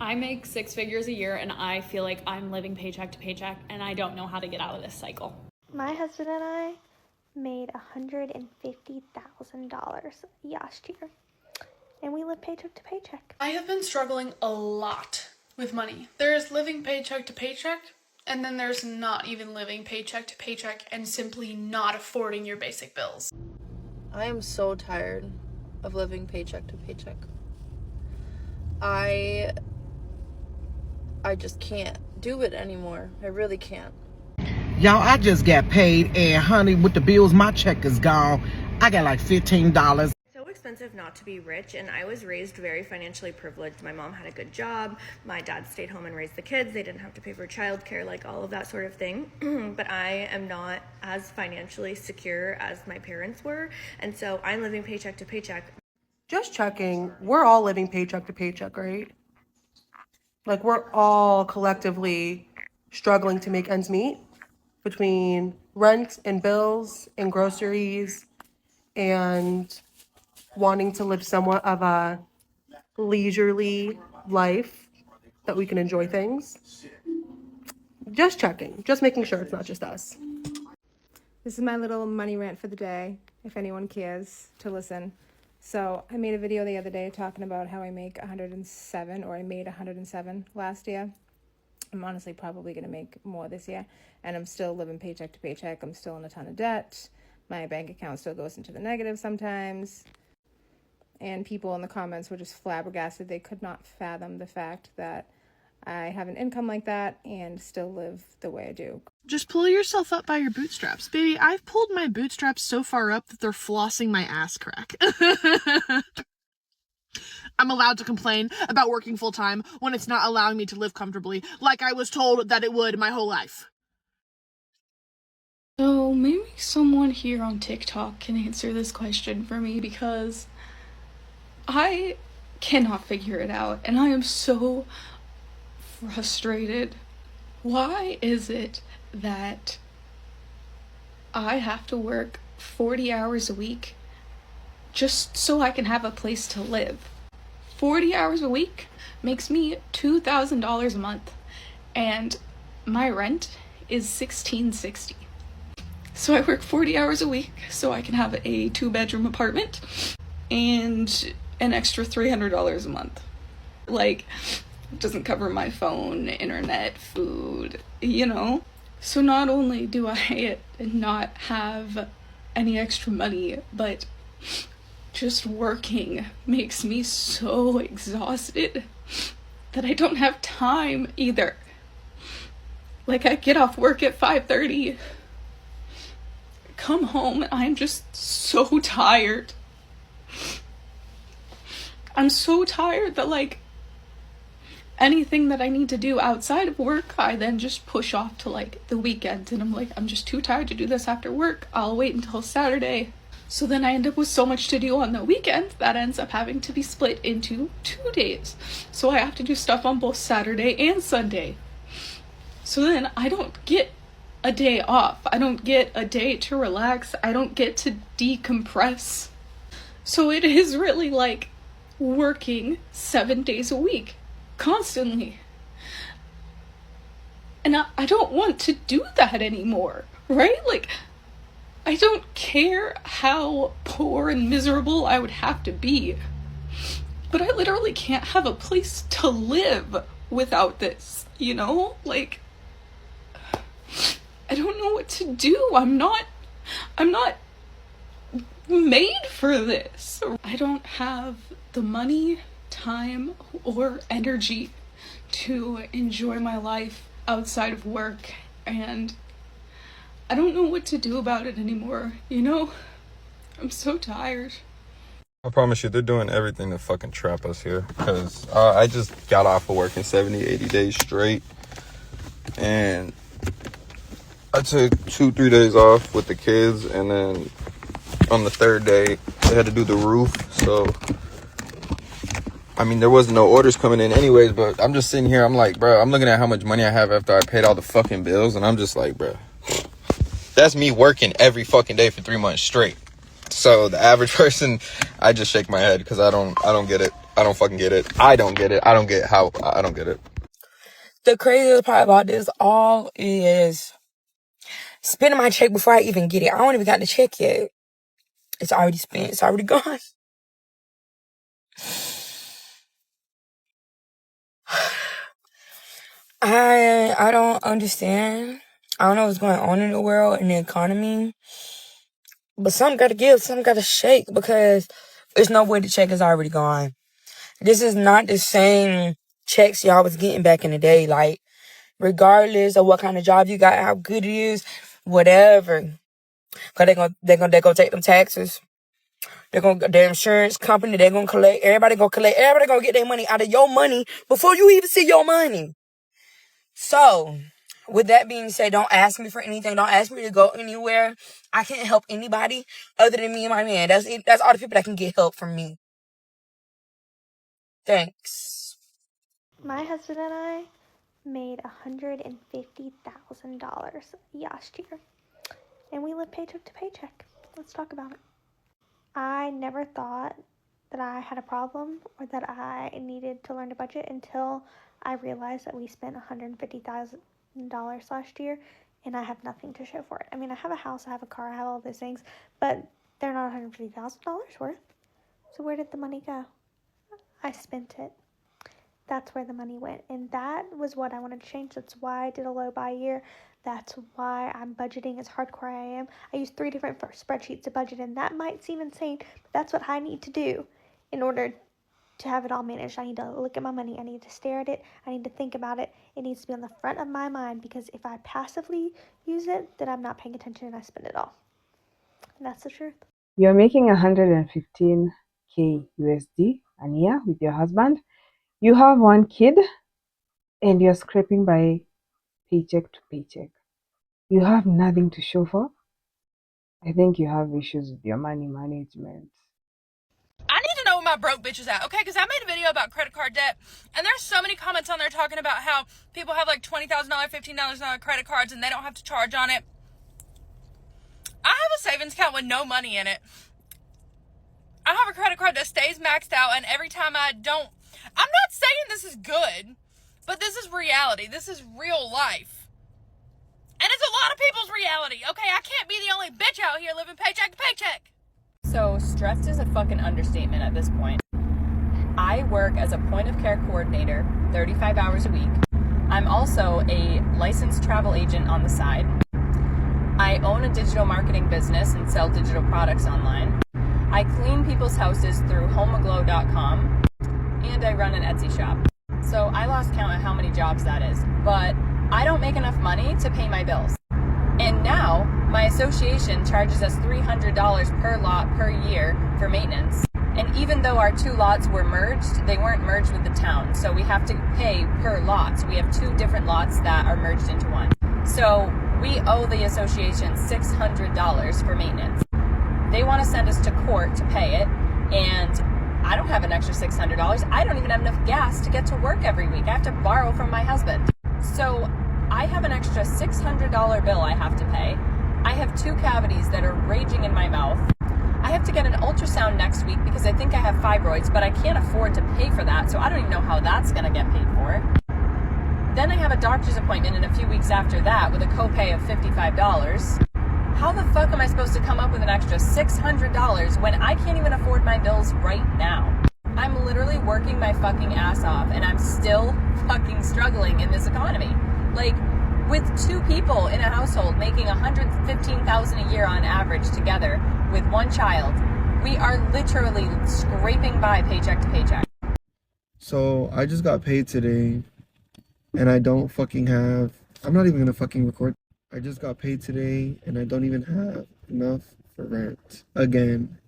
I make 6 figures a year and I feel like I'm living paycheck to paycheck and I don't know how to get out of this cycle. My husband and I made $150,000 last year, and we live paycheck to paycheck. I have been struggling a lot with money. There's living paycheck to paycheck, and then there's not even living paycheck to paycheck and simply not affording your basic bills. I am so tired of living paycheck to paycheck. I just can't do it anymore. I really can't. Y'all, I just got paid, and honey, with the bills, my check is gone. I got like $15. So expensive not to be rich, and I was raised very financially privileged. My mom had a good job. My dad stayed home and raised the kids. They didn't have to pay for childcare, like all of that sort of thing. But I am not as financially secure as my parents were, and so I'm living paycheck to paycheck. Just checking, we're all living paycheck to paycheck, right? Like, we're all collectively struggling to make ends meet between rent and bills and groceries and wanting to live somewhat of a leisurely life that we can enjoy things. Just checking, just making sure it's not just us. This is my little money rant for the day, if anyone cares to listen. So I made a video the other day talking about how I make 107, or I made 107 last year. I'm honestly probably going to make more this year, and I'm still living paycheck to paycheck. I'm still in a ton of debt. My bank account still goes into the negative sometimes. And people in the comments were just flabbergasted. They could not fathom the fact that I have an income like that and still live the way I do. Just pull yourself up by your bootstraps. Baby, I've pulled my bootstraps so far up that they're flossing my ass crack. I'm allowed to complain about working full-time when it's not allowing me to live comfortably, like I was told that it would my whole life. So maybe someone here on TikTok can answer this question for me, because I cannot figure it out and I am so frustrated. Why is it that I have to work 40 hours a week just so I can have a place to live? 40 hours a week makes me $2,000 a month, and my rent is $1,660. So I work 40 hours a week so I can have a 2-bedroom apartment and an extra $300 a month. Like, it doesn't cover my phone, internet, food, you know? So not only do I not have any extra money, but just working makes me so exhausted that I don't have time either. Like, I get off work at 5:30, come home, and I'm just so tired. I'm so tired that, like, anything that I need to do outside of work, I then just push off to, like, the weekend. And I'm like, I'm just too tired to do this after work. I'll wait until Saturday. So then I end up with so much to do on the weekend that ends up having to be split into 2 days. So I have to do stuff on both Saturday and Sunday. So then I don't get a day off. I don't get a day to relax. I don't get to decompress. So it is really like working 7 days a week, constantly. And I don't want to do that anymore, right? Like, I don't care how poor and miserable I would have to be, but I literally can't have a place to live without this, you know? Like, I don't know what to do. I'm not made for this. I don't have the money, time, or energy to enjoy my life outside of work, and I don't know what to do about it anymore, you know? I'm so tired. I promise you, they're doing everything to fucking trap us here. Because I just got off of working 70, 80 days straight. And I took 2-3 days off with the kids. And then on the third day, they had to do the roof. So, I mean, there wasn't no orders coming in anyways. But I'm just sitting here. I'm like, bro, I'm looking at how much money I have after I paid all the fucking bills. And I'm just like, bro, that's me working every fucking day for 3 months straight. So the average person, I just shake my head because I don't get it. I don't fucking get it. I don't get it. I don't get how. I don't get it. The craziest part about this all is spending my check before I even get it. I don't even got the check yet. It's already spent. It's already gone. I don't understand. I don't know what's going on in the world and the economy. But something gotta give, something gotta shake, because there's no way the check is already gone. This is not the same checks y'all was getting back in the day. Like, regardless of what kind of job you got, how good it is, whatever. Cause they're gonna take them taxes. Their insurance company, they're gonna collect. Everybody gonna get their money out of your money before you even see your money. So, with that being said, don't ask me for anything. Don't ask me to go anywhere. I can't help anybody other than me and my man. That's it. That's all the people that can get help from me. Thanks. My husband and I made $150,000 last year, and we live paycheck to paycheck. Let's talk about it. I never thought that I had a problem or that I needed to learn to budget until I realized that we spent $150,000 last year, and I have nothing to show for it. I mean, I have a house, I have a car, I have all those things, but they're not $150,000 worth. So where did the money go? I spent it. That's where the money went, and that was what I wanted to change. That's why I did a low buy year. That's why I'm budgeting as hardcore I am. I use 3 different spreadsheets to budget, and that might seem insane, but that's what I need to do in order to have it all managed. I need to look at my money. I need to stare at it. I need to think about it. It needs to be on the front of my mind, because if I passively use it, then I'm not paying attention and I spend it all. And that's the truth. You're making 115K USD a year with your husband. You have 1 kid and you're scraping by paycheck to paycheck. You have nothing to show for. I think you have issues with your money management. I need to know where my broke bitch is at, okay? Because I made a video about credit card debt, and there's so many comments on there talking about how people have like $20,000, $15,000 credit cards, and they don't have to charge on it. I have a savings account with no money in it. I have a credit card that stays maxed out, and every time I'm not saying this is good, but this is reality. This is real life. And it's a lot of people's reality, okay? I can't be the only bitch out here living paycheck to paycheck. So stressed is a fucking understatement at this point. I work as a point of care coordinator 35 hours a week. I'm also a licensed travel agent on the side. I own a digital marketing business and sell digital products online. I clean people's houses through homeaglow.com, and I run an Etsy shop. So I lost count of how many jobs that is, but I don't make enough money to pay my bills. And now my association charges us $300 per lot per year for maintenance. And even though our 2 lots were merged, they weren't merged with the town. So we have to pay per lot. So we have 2 different lots that are merged into one. So we owe the association $600 for maintenance. They want to send us to court to pay it, and I don't have an extra $600. I don't even have enough gas to get to work every week. I have to borrow from my husband. So I have an extra $600 bill I have to pay. I have 2 cavities that are raging in my mouth. I have to get an ultrasound next week because I think I have fibroids, but I can't afford to pay for that, so I don't even know how that's going to get paid for. Then I have a doctor's appointment in a few weeks after that with a copay of $55. How the fuck am I supposed to come up with an extra $600 when I can't even afford my bills right now? I'm literally working my fucking ass off, and I'm still fucking struggling in this economy. Like, with 2 people in a household making $115,000 a year on average together with 1 child, we are literally scraping by paycheck to paycheck. So I just got paid today, and I don't fucking have, I'm not even gonna fucking record. I just got paid today, and I don't even have enough for rent again.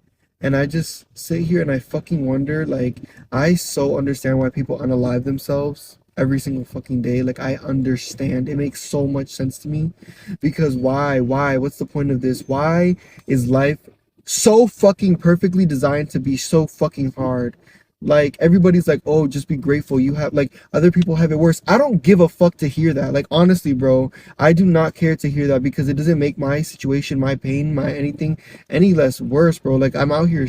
And I just sit here and I fucking wonder, like, I so understand why people unalive themselves every single fucking day. Like, I understand. It makes so much sense to me. Because why? What's the point of this? Why is life so fucking perfectly designed to be so fucking hard? Like, everybody's like, oh, just be grateful. You have, like, other people have it worse. I don't give a fuck to hear that. Like, honestly, bro, I do not care to hear that, because it doesn't make my situation, my pain, my anything any less worse, bro. Like, I'm out here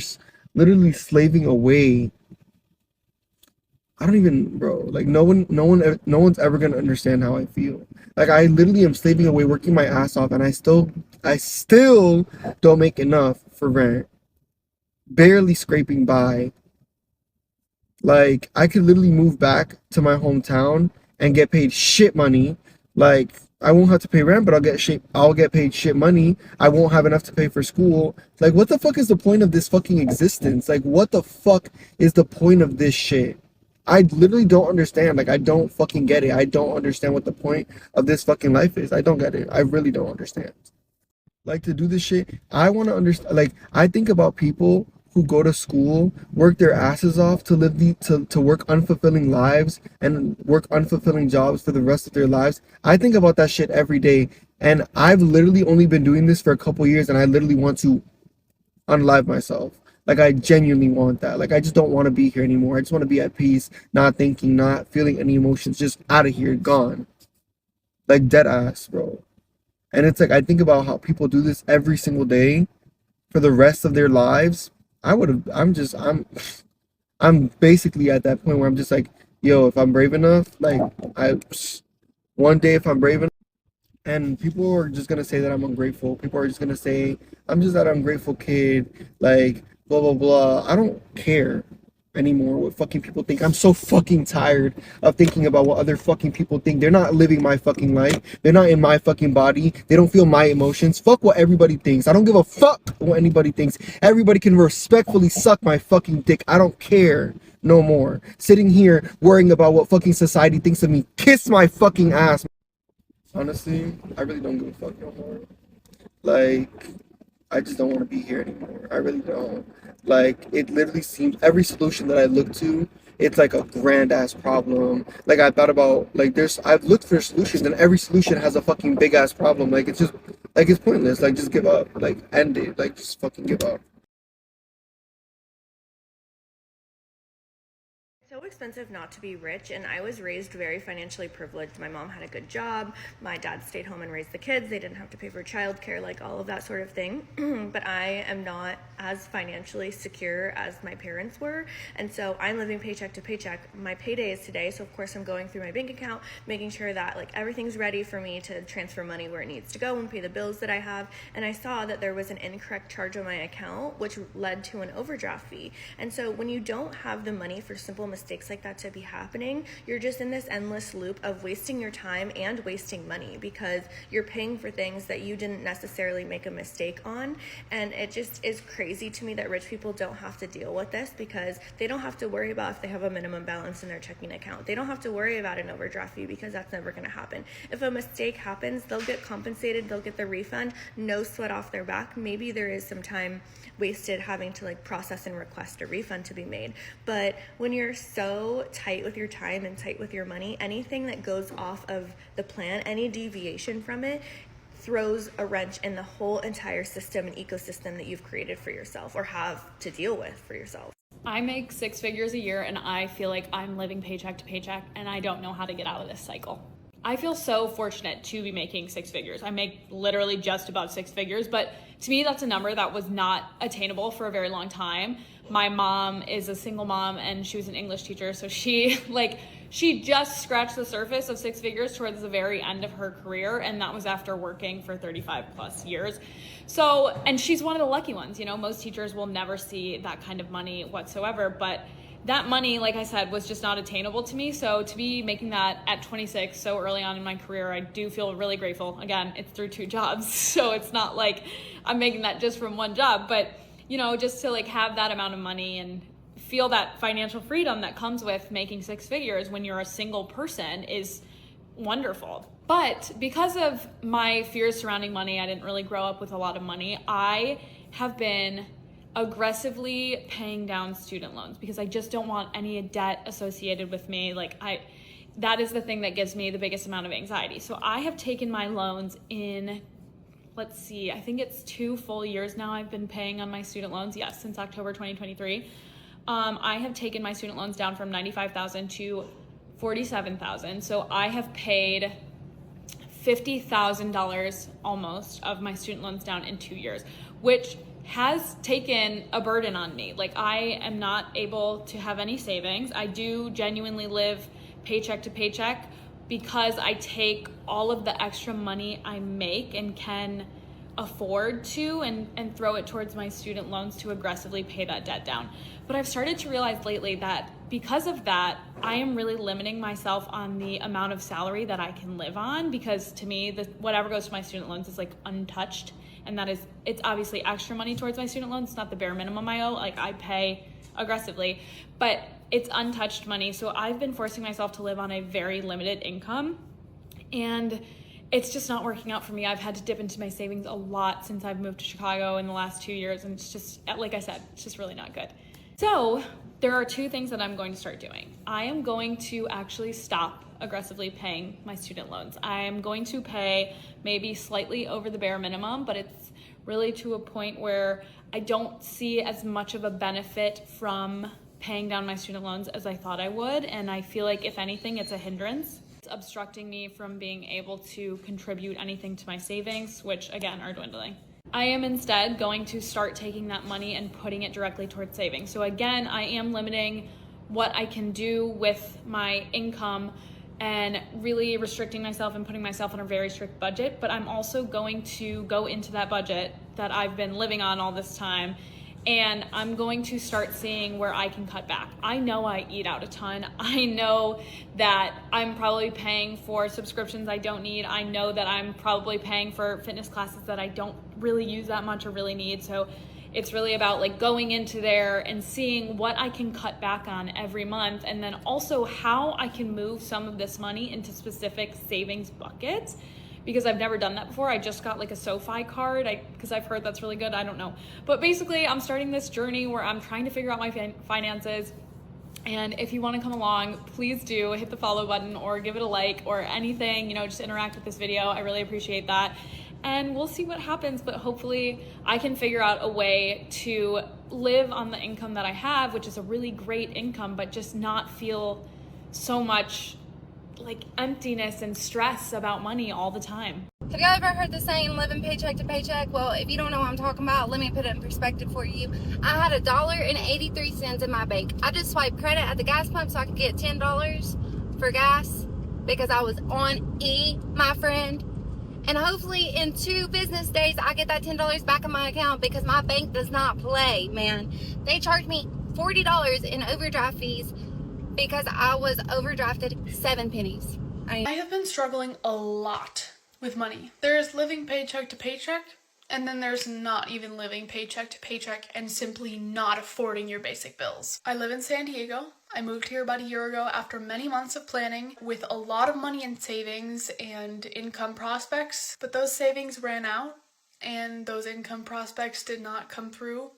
literally slaving away I don't even, bro. Like no one's ever gonna understand how I feel. Like I literally am slaving away, working my ass off, and I still don't make enough for rent. Barely scraping by. Like I could literally move back to my hometown and get paid shit money. Like I won't have to pay rent, but I'll get paid shit money. I won't have enough to pay for school. Like what the fuck is the point of this fucking existence? Like what the fuck is the point of this shit? I literally don't understand. Like I don't fucking get it. I don't understand what the point of this fucking life is. I don't get it. I really don't understand. Like to do this shit, I want to understand. Like I think about people who go to school, work their asses off to live to work unfulfilling lives and work unfulfilling jobs for the rest of their lives. I think about that shit every day, and I've literally only been doing this for a couple years, and I literally want to unalive myself. Like I genuinely want that. Like I just don't want to be here anymore. I just want to be at peace, not thinking, not feeling any emotions, just out of here, gone. Like dead ass, bro. And it's like I think about how people do this every single day for the rest of their lives. I'm basically at that point where I'm just like, yo, if I'm brave enough, like I one day if I'm brave enough, and people are just gonna say that I'm ungrateful. People are just gonna say I'm just that ungrateful kid, like blah blah blah. I don't care anymore what fucking people think. I'm so fucking tired of thinking about what other fucking people think. They're not living my fucking life. They're not in my fucking body. They don't feel my emotions. Fuck what everybody thinks. I don't give a fuck what anybody thinks. Everybody can respectfully suck my fucking dick. I don't care no more. Sitting here worrying about what fucking society thinks of me. Kiss my fucking ass. Honestly, I really don't give a fuck no more. Like, I just don't want to be here anymore. I really don't. Like, it literally seems every solution that I look to, it's like a grand ass problem. Like, I thought about, like, I've looked for solutions, and every solution has a fucking big ass problem. Like, it's just, like, it's pointless. Like, just give up. Like, end it. Like, just fucking give up. So expensive not to be rich, and I was raised very financially privileged. My mom had a good job, my dad stayed home and raised the kids, they didn't have to pay for childcare, like all of that sort of thing. But I am not as financially secure as my parents were, and so I'm living paycheck to paycheck. My payday is today, so of course I'm going through my bank account, making sure that like everything's ready for me to transfer money where it needs to go and pay the bills that I have. And I saw that there was an incorrect charge on my account, which led to an overdraft fee. And so when you don't have the money for simple mistakes like that to be happening, you're just in this endless loop of wasting your time and wasting money because you're paying for things that you didn't necessarily make a mistake on. And it just is crazy to me that rich people don't have to deal with this because they don't have to worry about if they have a minimum balance in their checking account. They don't have to worry about an overdraft fee because that's never going to happen. If a mistake happens, they'll get compensated, they'll get the refund, no sweat off their back. Maybe there is some time wasted having to like process and request a refund to be made. But when you're so tight with your time and tight with your money, anything that goes off of the plan, any deviation from it, throws a wrench in the whole entire system and ecosystem that you've created for yourself or have to deal with for yourself. I make 6 figures a year and I feel like I'm living paycheck to paycheck and I don't know how to get out of this cycle. I feel so fortunate to be making 6 figures. I make literally just about 6 figures, but to me, that's a number that was not attainable for a very long time. My mom is a single mom and she was an English teacher. So she just scratched the surface of 6 figures towards the very end of her career. And that was after working for 35 plus years. So, and she's one of the lucky ones, you know, most teachers will never see that kind of money whatsoever, but that money, like I said, was just not attainable to me. So to be making that at 26, so early on in my career, I do feel really grateful. Again, it's through 2 jobs. So it's not like I'm making that just from one job, but you know, just to like have that amount of money and feel that financial freedom that comes with making 6 figures when you're a single person is wonderful. But because of my fears surrounding money, I didn't really grow up with a lot of money. I have been aggressively paying down student loans because I just don't want any debt associated with me. That is the thing that gives me the biggest amount of anxiety. So I have taken my loans in, let's see, I think it's 2 full years now I've been paying on my student loans. Yes, since October 2023. I have taken my student loans down from $95,000 to $47,000. So I have paid $50,000 almost of my student loans down in 2 years, which has taken a burden on me. Like, I am not able to have any savings. I do genuinely live paycheck to paycheck because I take all of the extra money I make and can afford to and throw it towards my student loans to aggressively pay that debt down. But I've started to realize lately that because of that, I am really limiting myself on the amount of salary that I can live on, because to me, whatever goes to my student loans is like untouched. And that is, it's obviously extra money towards my student loans. It's not the bare minimum I owe. Like, I pay aggressively, but it's untouched money. So I've been forcing myself to live on a very limited income, and it's just not working out for me. I've had to dip into my savings a lot since I've moved to Chicago in the last 2 years, and it's just, like I said, it's just really not good. So there are two things that I'm going to start doing. I am going to actually stop aggressively paying my student loans. I am going to pay maybe slightly over the bare minimum, but it's really to a point where I don't see as much of a benefit from paying down my student loans as I thought I would. And I feel like, if anything, it's a hindrance. It's obstructing me from being able to contribute anything to my savings, which again are dwindling. I am instead going to start taking that money and putting it directly towards savings. So again, I am limiting what I can do with my income and really restricting myself and putting myself on a very strict budget. But I'm also going to go into that budget that I've been living on all this time, and I'm going to start seeing where I can cut back. I know I eat out a ton. I know that I'm probably paying for subscriptions I don't need. I know that I'm probably paying for fitness classes that I don't really use that much or really need. So it's really about like going into there and seeing what I can cut back on every month, and then also how I can move some of this money into specific savings buckets, because I've never done that before. I just got like a SoFi card because I've heard that's really good. I don't know. But basically, I'm starting this journey where I'm trying to figure out my finances. And if you want to come along, please do hit the follow button or give it a like or anything, just interact with this video. I really appreciate that. And we'll see what happens, but hopefully I can figure out a way to live on the income that I have, which is a really great income, but just not feel so much like emptiness and stress about money all the time. Have y'all ever heard the saying, living paycheck to paycheck? Well, if you don't know what I'm talking about, let me put it in perspective for you. I had $1.83 in my bank. I just swiped credit at the gas pump so I could get $10 for gas because I was on E, my friend. And hopefully in 2 business days, I get that $10 back in my account, because my bank does not play, man. They charged me $40 in overdraft fees because I was overdrafted 7 pennies. I have been struggling a lot with money. There's living paycheck to paycheck, and then there's not even living paycheck to paycheck and simply not affording your basic bills. I live in San Diego. I moved here about a year ago after many months of planning with a lot of money in savings and income prospects, but those savings ran out and those income prospects did not come through.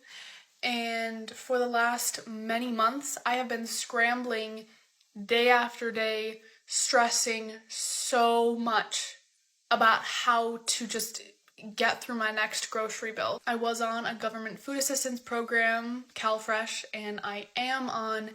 And for the last many months, I have been scrambling day after day, stressing so much about how to just get through my next grocery bill. I was on a government food assistance program, CalFresh, and I am on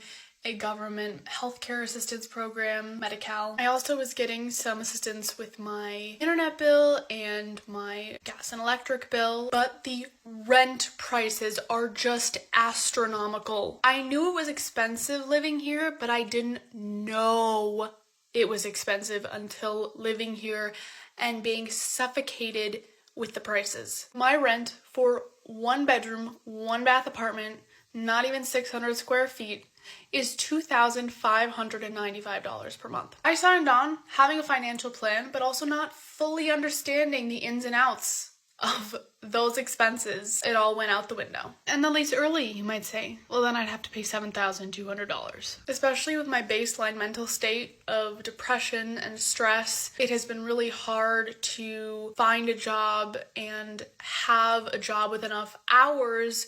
a government healthcare assistance program, Medi-Cal. I also was getting some assistance with my internet bill and my gas and electric bill, but the rent prices are just astronomical. I knew it was expensive living here, but I didn't know it was expensive until living here and being suffocated with the prices. My rent for 1 bedroom, 1 bath apartment, not even 600 square feet, is $2,595 per month. I signed on having a financial plan, but also not fully understanding the ins and outs of those expenses. It all went out the window. And the lease early, you might say. Well, then I'd have to pay $7,200. Especially with my baseline mental state of depression and stress, it has been really hard to find a job and have a job with enough hours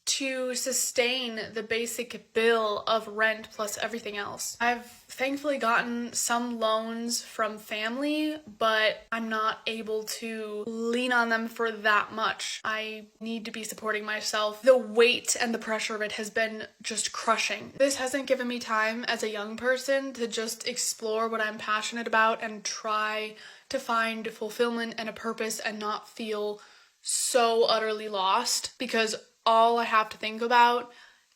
to sustain the basic bill of rent plus everything else. I've thankfully gotten some loans from family, but I'm not able to lean on them for that much. I need to be supporting myself. The weight and the pressure of it has been just crushing. This hasn't given me time as a young person to just explore what I'm passionate about and try to find fulfillment and a purpose and not feel so utterly lost because all I have to think about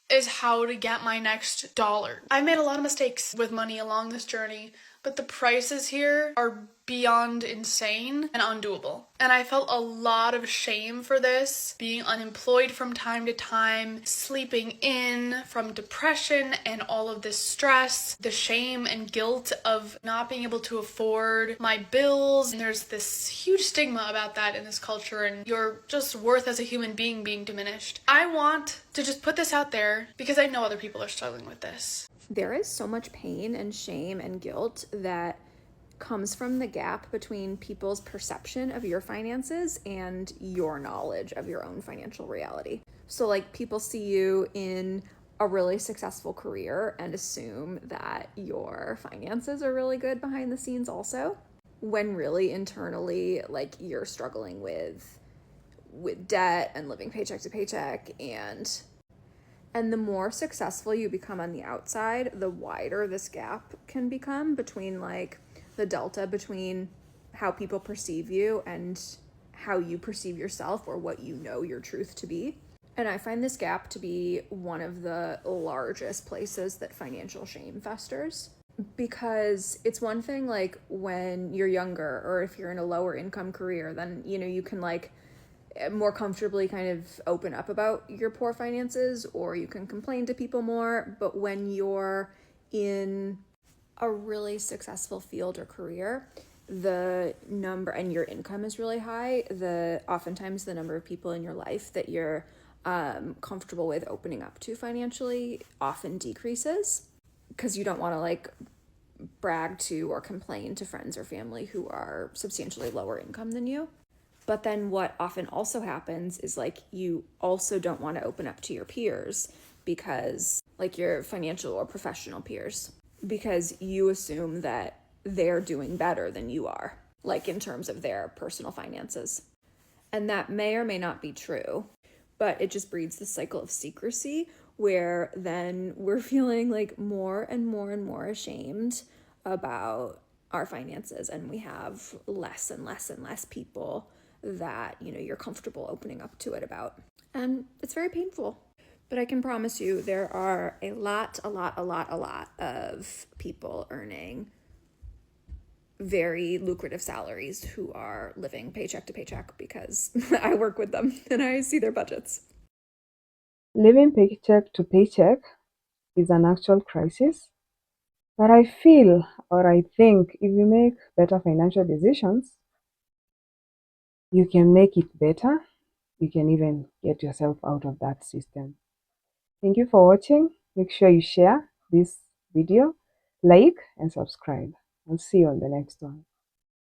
is how to get my next dollar. I made a lot of mistakes with money along this journey, but the prices here are beyond insane and undoable. And I felt a lot of shame for this, being unemployed from time to time, sleeping in from depression and all of this stress, the shame and guilt of not being able to afford my bills. And there's this huge stigma about that in this culture, and your just worth as a human being diminished. I want to just put this out there because I know other people are struggling with this. There is so much pain and shame and guilt that comes from the gap between people's perception of your finances and your knowledge of your own financial reality. So like people see you in a really successful career and assume that your finances are really good behind the scenes also, when really internally like you're struggling with debt and living paycheck to paycheck. And the more successful you become on the outside, the wider this gap can become between like the delta between how people perceive you and how you perceive yourself, or what you know your truth to be. And I find this gap to be one of the largest places that financial shame festers, because it's one thing like when you're younger, or if you're in a lower income career, then you can like more comfortably kind of open up about your poor finances, or you can complain to people more. But when you're in a really successful field or career, the number, and your income is really high, oftentimes the number of people in your life that you're comfortable with opening up to financially often decreases, because you don't want to like brag to or complain to friends or family who are substantially lower income than you. But then what often also happens is like you also don't want to open up to your peers, because like your financial or professional peers, because you assume that they're doing better than you are, like in terms of their personal finances. And that may or may not be true, but it just breeds this cycle of secrecy where then we're feeling like more and more and more ashamed about our finances, and we have less and less and less people that you're comfortable opening up to it about. And it's very painful. But I can promise you there are a lot of people earning very lucrative salaries who are living paycheck to paycheck, because I work with them and I see their budgets. Living paycheck to paycheck is an actual crisis, but I feel, or I think, if you make better financial decisions, you can make it better. You can even get yourself out of that system. Thank you for watching. Make sure you share this video, like, and subscribe. I'll see you on the next one.